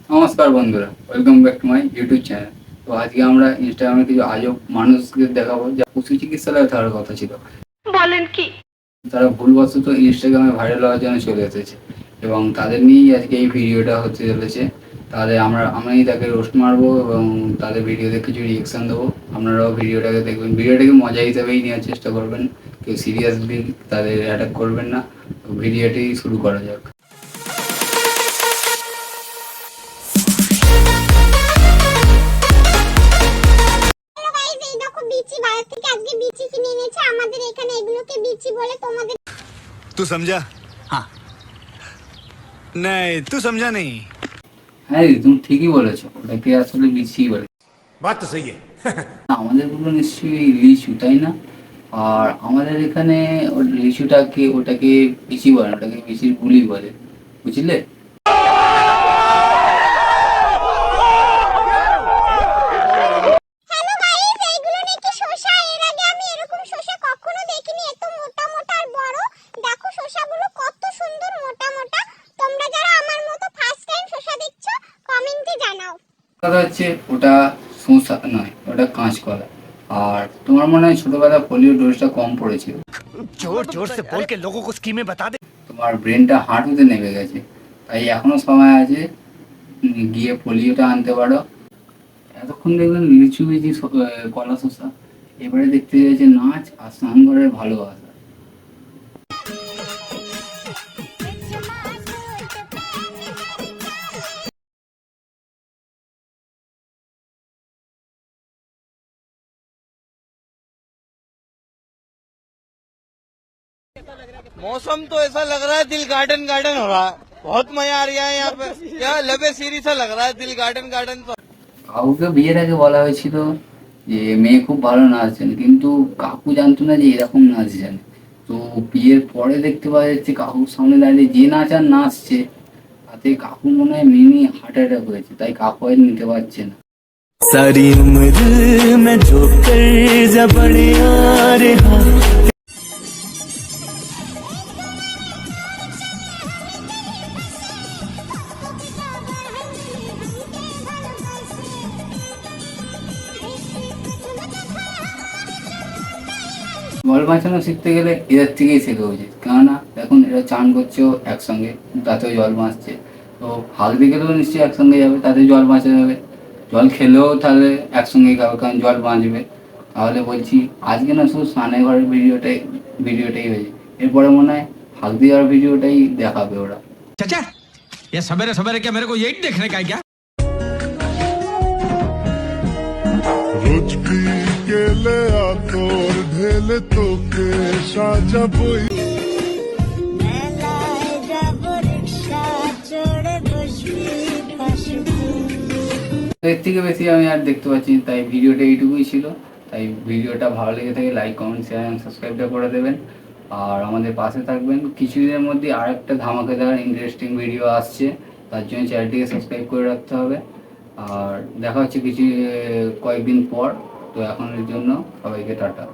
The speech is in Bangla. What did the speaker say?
নমস্কার বন্ধুরা, welcome back to my YouTube channel. তো আজকে আমরা ইনস্টাগ্রামে কিছু আজব মানুষকে দেখাবো যা পশু চিকিৎসালয়ে থাকার কথা ছিল, বলেন কি তারা ভুলবশত ইনস্টাগ্রামে ভাইরাল হওয়ার জন্য চলে এসেছে এবং তাদের নিয়েই আজকে এই ভিডিওটা হতে চলেছে। তাহলে আমি তাকে রোস্ট মারবো এবং তাদের ভিডিওতে কিছু রিয়েকশন দেবো। আপনারাও ভিডিওটাকে দেখবেন, ভিডিওটাকে মজা হিসাবেই নেওয়ার চেষ্টা করবেন, কেউ সিরিয়াসলি তাদের অ্যাটাক করবেন না। তো ভিডিওটি শুরু করা যাক। तू समझा? हाँ नहीं तू समझा नहीं। হ্যাঁ দিদি, তুমি ঠিকই বলেছো, ওটাকে আসলে বিচি বলে। बात तो सही है। আমাদের গুলো নিশ্চয়ই লিচু, তাই না? আর আমাদের এখানে ওটাকে বিচি বলে না, ওটাকে বিচির বুলি বলে, বুঝলে? কথা হচ্ছে ওটা শসা নয়, ওটা কাঁচকলা। আর তোমার মনে হয় ছোটবেলা পোলিও ডোজটা কম পড়েছিল। जोर जोर से बोल के लोगों को स्कीमें बता दे। তোমার ব্রেনটা হাঁটুতে নেমে গেছে, তাই এখনো সময় আছে, গিয়ে পোলিওটা আনতে পারো। এতক্ষণ দেখলেন লিচু বিচি কলা শসা, এবারে দেখতে চাইছে নাচ আর স্নানঘরের ভালোবাসা। मौसम तो ऐसा लग रहा है दिल गार्डन गार्डन हो रहा है। बहुत मजा आ रहा है यहाँ पे। क्या लबे सीरी सा लग रहा है दिल गार्डन गार्डन। तो কাকুকে বিয়ের আগে বলা হয়েছিল যে মেয়ে খুব ভালো নাচ জানে, কিন্তু কাকু জানতো না যে এরকম নাচ জানে। তো বিয়ের পরে দেখতে পাওয়া যাচ্ছে কাকুর সামনে দাঁড়িয়ে যে নাচ আর নাচছে, তাতে কাকু মনে হয় মিনি হার্ট অ্যাটাক হয়েছে, তাই কাকু আর নিতে পারছে না। सारी उम्र मैं जो कर जा बड़े आ रहा। জল বাঁচানো শিখতে গেলে এদের থেকেই শেখা উচিত, কেননা দেখুন এরা চান করছেও একসঙ্গে, তাতেও জল বাঁচছে। তো হাল দিয়ে গেলেও নিশ্চয়ই একসঙ্গে যাবে, তাতে জল বাঁচা যাবে। জল খেলেও তাহলে একসঙ্গেই খাবে, কারণ জল বাঁচবে। তাহলে বলছি আজকে না শুধু স্নানের ঘরের ভিডিওটাই হয়েছে, এরপরে মনে হয় হাল দেওয়ার ভিডিওটাই দেখাবে ওরা। चाचा ये सवेरे सवेरे क्या मेरे को यही देखने का है क्या? रोज पी के ले आतोर ढेले तो के साजा बोई। এর থেকে বেশি আমি আর দেখতে পাচ্ছি, তাই ভিডিওটা এইটুকুই ছিল। তাই ভিডিওটা ভালো লেগে থাকে লাইক, কমেন্ট, শেয়ার এবং সাবস্ক্রাইবটা করে দেবেন। আর আমাদের পাশে থাকবেন। কিছুদিনের মধ্যে আর একটা ধামাকাদার ইন্টারেস্টিং ভিডিও আসছে, তার জন্য চ্যানেলটিকে সাবস্ক্রাইব করে রাখতে হবে। আর দেখা হচ্ছে কয়েকদিন পর। তো এখনের জন্য সবাইকে টাটা।